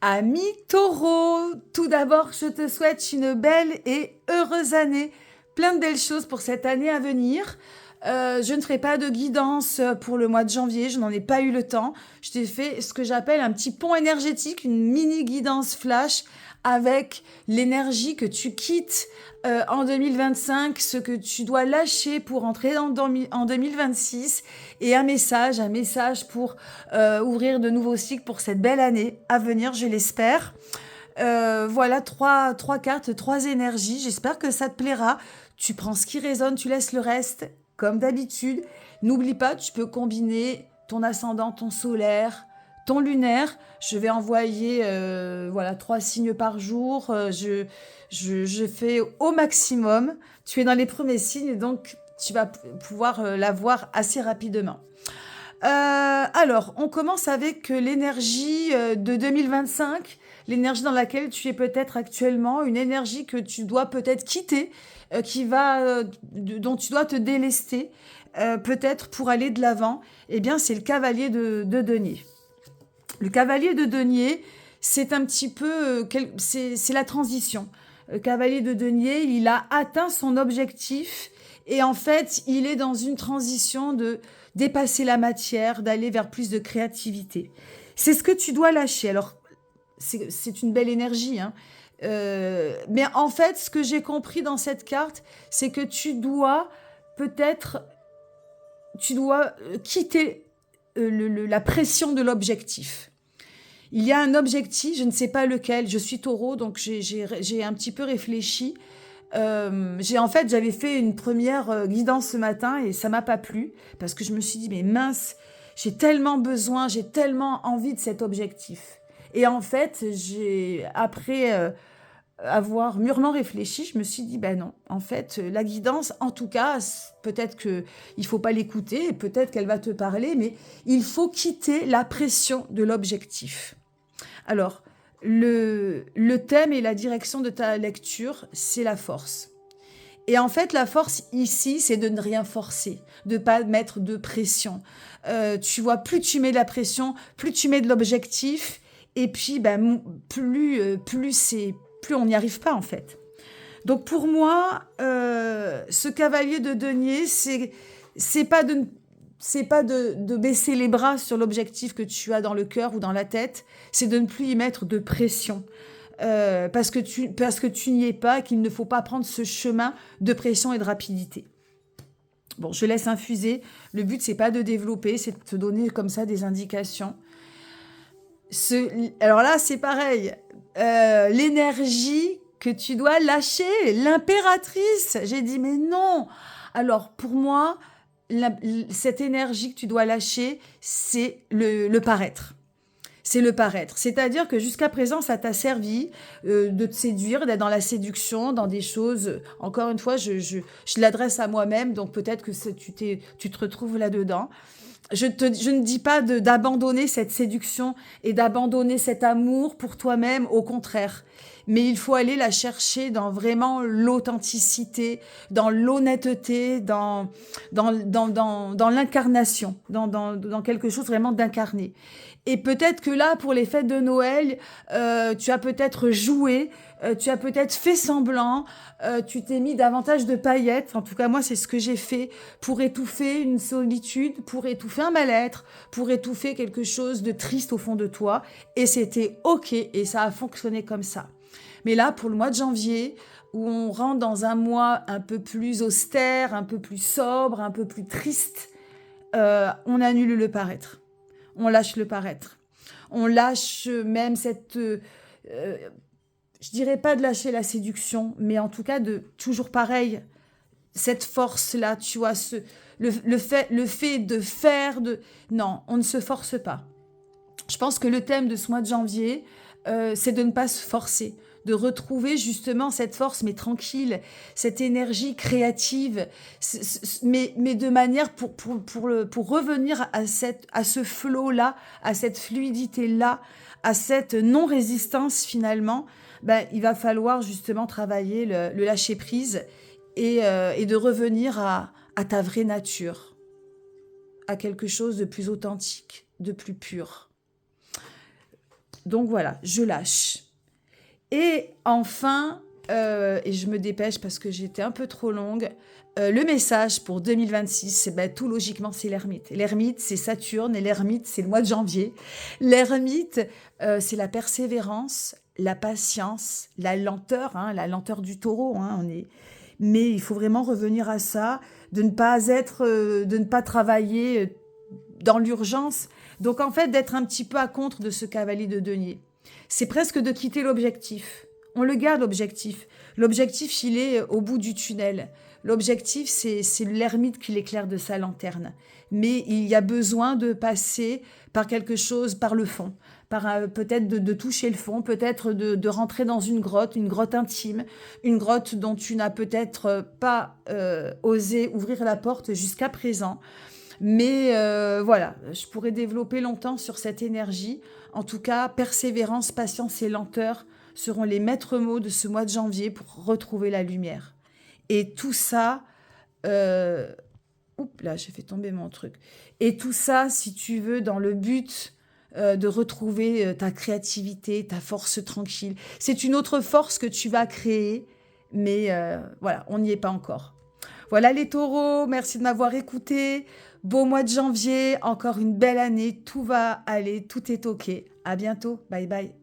Ami Taureau, tout d'abord, je te souhaite une belle et heureuse année. Plein de belles choses pour cette année à venir. Je ne ferai pas de guidance pour le mois de janvier, je n'en ai pas eu le temps. Je t'ai fait ce que j'appelle un petit pont énergétique, une mini guidance flash avec l'énergie que tu quittes en 2025, ce que tu dois lâcher pour entrer en 2026 et un message pour ouvrir de nouveaux cycles pour cette belle année à venir, je l'espère. Voilà, trois cartes, trois énergies. J'espère que ça te plaira. Tu prends ce qui résonne, tu laisses le reste, comme d'habitude. N'oublie pas, tu peux combiner ton ascendant, ton solaire, ton lunaire. Je vais envoyer voilà, 3 signes par jour. Je fais au maximum. Tu es dans les premiers signes, donc tu vas pouvoir l'avoir assez rapidement. Alors, on commence avec l'énergie de 2025, l'énergie dans laquelle tu es peut-être actuellement, une énergie que tu dois peut-être quitter, dont tu dois te délester, peut-être pour aller de l'avant. Eh bien, c'est le cavalier de denier. Le cavalier de denier, c'est un petit peu, c'est la transition. Le cavalier de denier, il a atteint son objectif et en fait, il est dans une transition de dépasser la matière, d'aller vers plus de créativité. C'est ce que tu dois lâcher. Alors, c'est une belle énergie, hein. Mais en fait, ce que j'ai compris dans cette carte, c'est que tu dois quitter la pression de l'objectif. Il y a un objectif, je ne sais pas lequel, je suis taureau, donc j'ai un petit peu réfléchi. J'avais fait une première guidance ce matin et ça m'a pas plu parce que je me suis dit, mais mince, j'ai tellement besoin, j'ai tellement envie de cet objectif. Et en fait, après avoir mûrement réfléchi, je me suis dit, ben non, en fait, la guidance, en tout cas, peut-être qu'il faut pas l'écouter, peut-être qu'elle va te parler, mais il faut quitter la pression de l'objectif. Alors, le thème et la direction de ta lecture, c'est la force. Et en fait, la force ici, c'est de ne rien forcer, de ne pas mettre de pression. Tu vois, plus tu mets de la pression, plus tu mets de l'objectif, et puis plus on n'y arrive pas en fait. Donc pour moi, ce cavalier de denier, c'est pas de baisser les bras sur l'objectif que tu as dans le cœur ou dans la tête, c'est de ne plus y mettre de pression. Parce que tu n'y es pas, qu'il ne faut pas prendre ce chemin de pression et de rapidité. Bon, je laisse infuser. Le but, c'est pas de développer, c'est de te donner comme ça des indications. Alors là, c'est pareil. L'énergie que tu dois lâcher, l'impératrice. J'ai dit, mais non. Alors, pour moi, cette énergie que tu dois lâcher, c'est le paraître. C'est le paraître. C'est-à-dire que jusqu'à présent, ça t'a servi de te séduire, d'être dans la séduction, dans des choses. Encore une fois, je l'adresse à moi-même, donc peut-être que tu te retrouves là-dedans. Je ne dis pas d'abandonner cette séduction et d'abandonner cet amour pour toi-même, au contraire. Mais il faut aller la chercher dans vraiment l'authenticité, dans l'honnêteté, dans l'incarnation, dans quelque chose vraiment d'incarné. Et peut-être que là, pour les fêtes de Noël, tu as peut-être joué, tu as peut-être fait semblant, tu t'es mis davantage de paillettes. En tout cas, moi, c'est ce que j'ai fait pour étouffer une solitude, pour étouffer un mal-être, pour étouffer quelque chose de triste au fond de toi. Et c'était OK, et ça a fonctionné comme ça. Mais là, pour le mois de janvier, où on rentre dans un mois un peu plus austère, un peu plus sobre, un peu plus triste, on annule le paraître. On lâche le paraître. On lâche même je dirais pas de lâcher la séduction, mais en tout cas de toujours pareil, cette force-là, tu vois, le fait de faire, non, on ne se force pas. Je pense que le thème de ce mois de janvier, c'est de ne pas se forcer, de retrouver justement cette force, mais tranquille, cette énergie créative, mais de manière pour revenir à ce flot-là, à cette fluidité-là, à cette non-résistance finalement. Ben, il va falloir justement travailler le lâcher-prise et de revenir à ta vraie nature, à quelque chose de plus authentique, de plus pur. Donc voilà, je lâche. Et enfin, et je me dépêche parce que j'étais un peu trop longue, le message pour 2026, ben, tout logiquement, c'est l'ermite. L'ermite, c'est Saturne et l'ermite, c'est le mois de janvier. L'ermite, c'est la persévérance, la patience, la lenteur du taureau. Hein, mais il faut vraiment revenir à ça, de ne pas travailler dans l'urgence. Donc en fait, d'être un petit peu à contre de ce cavalier de denier. C'est presque de quitter l'objectif. On le garde, l'objectif. L'objectif, il est au bout du tunnel. L'objectif, c'est l'ermite qui l'éclaire de sa lanterne. Mais il y a besoin de passer par quelque chose, par le fond. Peut-être de toucher le fond, peut-être de rentrer dans une grotte intime, une grotte dont tu n'as peut-être pas osé ouvrir la porte jusqu'à présent. Mais voilà, je pourrais développer longtemps sur cette énergie. En tout cas, persévérance, patience et lenteur seront les maîtres mots de ce mois de janvier pour retrouver la lumière. Et tout ça, oups, là, j'ai fait tomber mon truc. Et tout ça, si tu veux, dans le but de retrouver ta créativité, ta force tranquille. C'est une autre force que tu vas créer, mais voilà, on n'y est pas encore. Voilà les taureaux, merci de m'avoir écouté. Beau mois de janvier, encore une belle année, tout va aller, tout est ok. À bientôt, bye bye.